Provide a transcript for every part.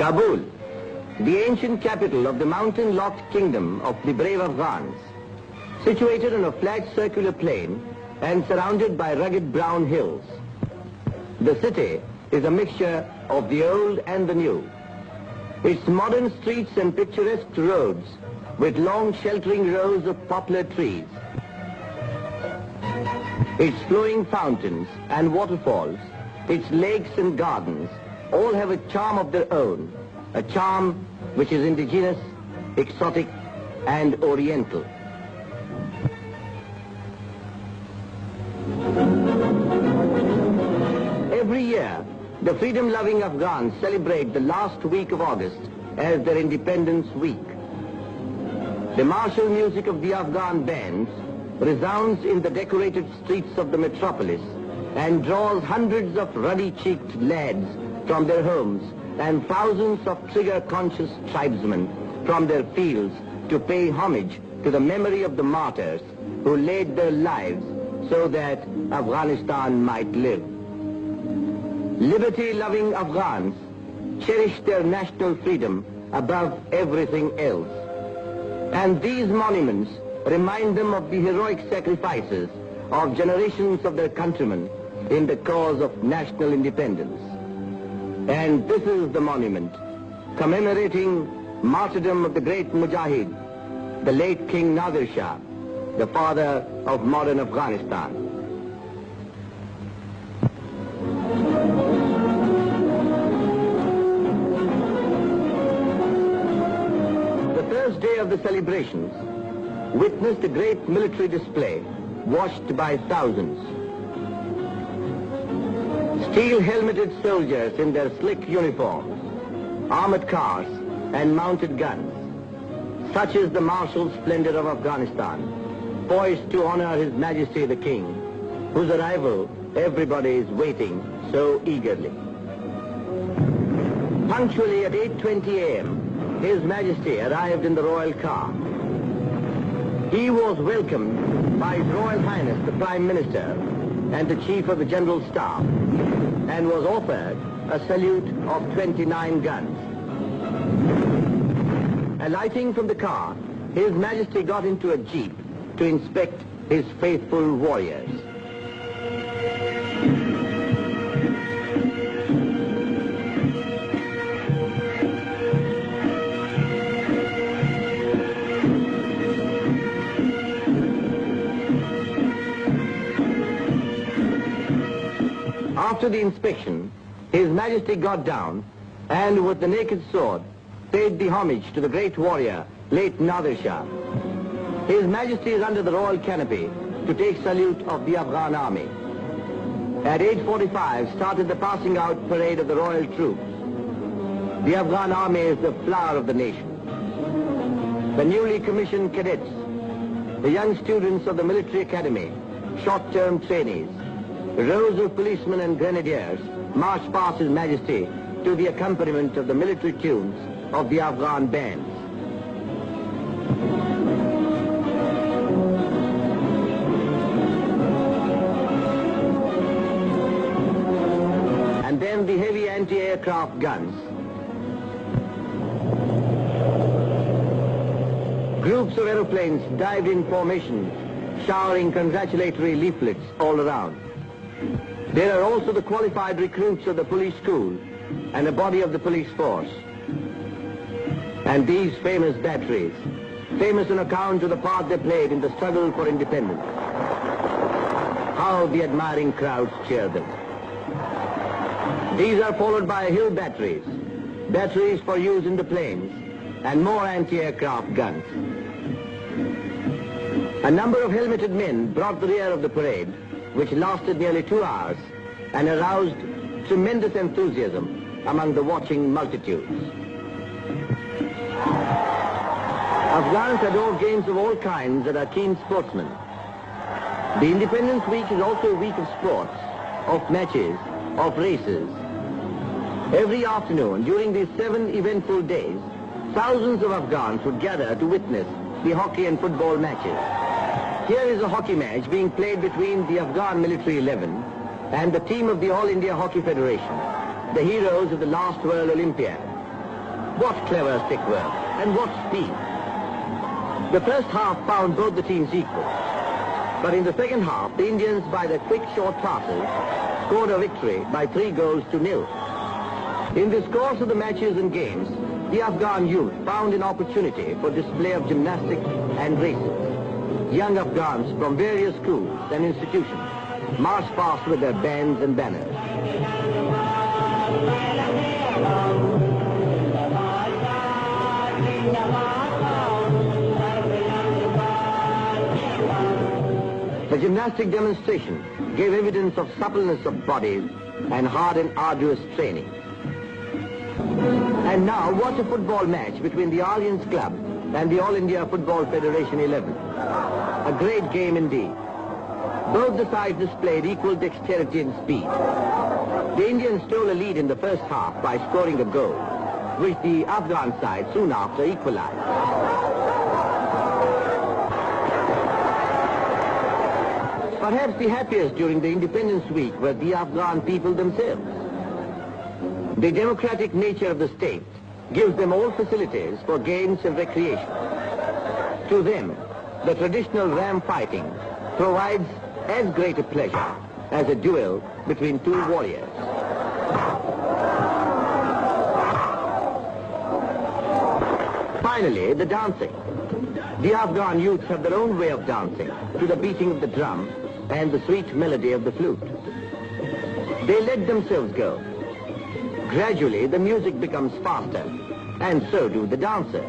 Kabul, the ancient capital of the mountain-locked kingdom of the brave Afghans, situated on a flat circular plain and surrounded by rugged brown hills. The city is a mixture of the old and the new. Its modern streets and picturesque roads with long sheltering rows of poplar trees. Its flowing fountains and waterfalls, its lakes and gardens, all have a charm of their own, a charm which is indigenous, exotic, and oriental. Every year, the freedom-loving Afghans celebrate the last week of August as their Independence Week. The martial music of the Afghan bands resounds in the decorated streets of the metropolis and draws hundreds of ruddy-cheeked lads from their homes and thousands of trigger-conscious tribesmen from their fields to pay homage to the memory of the martyrs who laid their lives so that Afghanistan might live. Liberty-loving Afghans cherish their national freedom above everything else. And these monuments remind them of the heroic sacrifices of generations of their countrymen in the cause of national independence. And this is the monument commemorating martyrdom of the great Mujahid, the late King Nadir Shah, the father of modern Afghanistan. The first day of the celebrations witnessed a great military display watched by thousands. Steel-helmeted soldiers in their slick uniforms, armored cars and mounted guns. Such is the martial splendor of Afghanistan, poised to honor His Majesty the King, whose arrival everybody is waiting so eagerly. Punctually at 8:20 a.m., His Majesty arrived in the royal car. He was welcomed by His Royal Highness the Prime Minister and the Chief of the General Staff, and was offered a salute of 29 guns. Alighting from the car, His Majesty got into a jeep to inspect his faithful warriors. After the inspection, His Majesty got down and with the naked sword paid the homage to the great warrior, late Nadir Shah. His Majesty is under the royal canopy to take salute of the Afghan army. At 8:45 started the passing out parade of the royal troops. The Afghan army is the flower of the nation. The newly commissioned cadets, the young students of the military academy, short-term trainees, rows of policemen and grenadiers march past His Majesty to the accompaniment of the military tunes of the Afghan bands. And then the heavy anti-aircraft guns. Groups of aeroplanes dived in formation, showering congratulatory leaflets all around. There are also the qualified recruits of the police school and a body of the police force. And these famous batteries, famous on account of the part they played in the struggle for independence. How the admiring crowds cheer them. These are followed by hill batteries, batteries for use in the plains, and more anti-aircraft guns. A number of helmeted men brought the rear of the parade, which lasted nearly 2 hours and aroused tremendous enthusiasm among the watching multitudes. Afghans adore games of all kinds and are keen sportsmen. The Independence Week is also a week of sports, of matches, of races. Every afternoon during these 7 eventful days, thousands of Afghans would gather to witness the hockey and football matches. Here is a hockey match being played between the Afghan military 11 and the team of the All India Hockey Federation, the heroes of the last World Olympiad. What clever stick work and what speed. The first half found both the teams equal. But in the second half, the Indians, by their quick short passes, scored a victory by 3-0. In this course of the matches and games, the Afghan youth found an opportunity for display of gymnastics and races. Young Afghans from various schools and institutions marched past with their bands and banners. The gymnastic demonstration gave evidence of suppleness of bodies and hard and arduous training. And now watch a football match between the Alliance Club and the All India Football Federation 11. A great game indeed. Both the sides displayed equal dexterity and speed. The Indians stole a lead in the first half by scoring a goal, which the Afghan side soon after equalized. Perhaps the happiest during the Independence Week were the Afghan people themselves. The democratic nature of the state gives them all facilities for games and recreation. To them, the traditional ram fighting provides as great a pleasure as a duel between two warriors. Finally, the dancing. The Afghan youths have their own way of dancing to the beating of the drum and the sweet melody of the flute. They let themselves go. Gradually, the music becomes faster, and so do the dancers.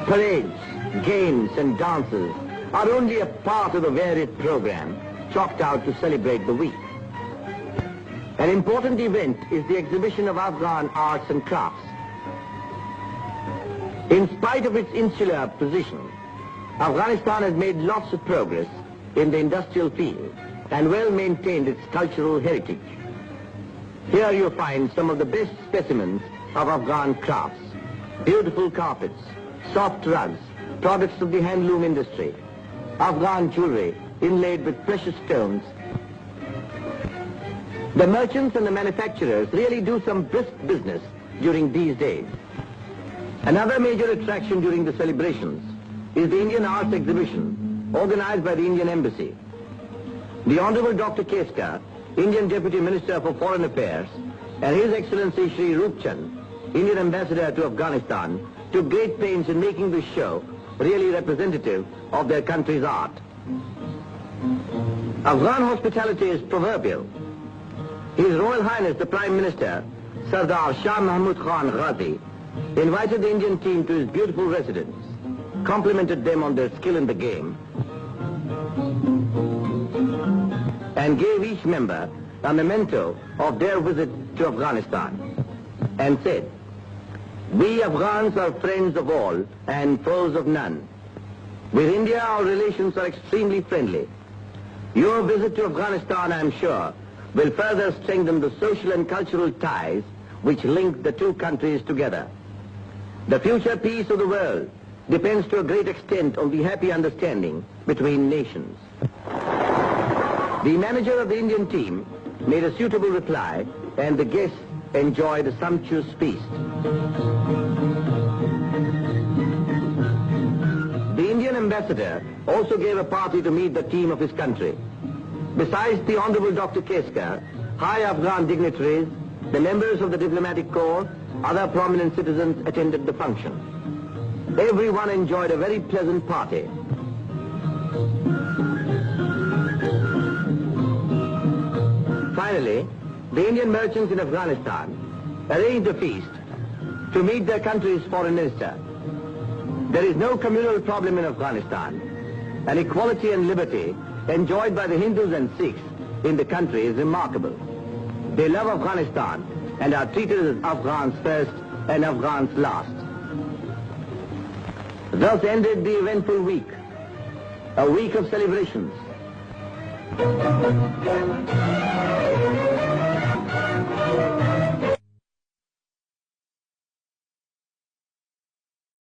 Parades, games, and dances are only a part of the varied program chalked out to celebrate the week. An important event is the exhibition of Afghan arts and crafts. In spite of its insular position, Afghanistan has made lots of progress in the industrial field and well maintained its cultural heritage. Here you find some of the best specimens of Afghan crafts: beautiful carpets, soft rugs, products of the handloom industry, Afghan jewelry inlaid with precious stones. The merchants and the manufacturers really do some brisk business during these days. Another major attraction during the celebrations is the Indian Arts Exhibition organized by the Indian Embassy. The Honorable Dr. Keskar, Indian Deputy Minister for Foreign Affairs, and His Excellency Shri Roop Chand, Indian Ambassador to Afghanistan, took great pains in making this show really representative of their country's art. Afghan hospitality is proverbial. His Royal Highness the Prime Minister, Sardar Shah Mahmud Khan Ghazi, invited the Indian team to his beautiful residence, complimented them on their skill in the game, and gave each member a memento of their visit to Afghanistan, and said, "We Afghans are friends of all and foes of none. With India, our relations are extremely friendly. Your visit to Afghanistan, I am sure, will further strengthen the social and cultural ties which link the two countries together. The future peace of the world depends to a great extent on the happy understanding between nations." The manager of the Indian team made a suitable reply, and the guests enjoyed a sumptuous feast. The Indian ambassador also gave a party to meet the team of his country. Besides the Honorable Dr. Keskar, high Afghan dignitaries, the members of the diplomatic corps, other prominent citizens attended the function. Everyone enjoyed a very pleasant party. Finally, the Indian merchants in Afghanistan arranged a feast to meet their country's foreign minister. There is no communal problem in Afghanistan, and equality and liberty enjoyed by the Hindus and Sikhs in the country is remarkable. They love Afghanistan and are treated as Afghans first and Afghans last. Thus ended the eventful week, a week of celebrations.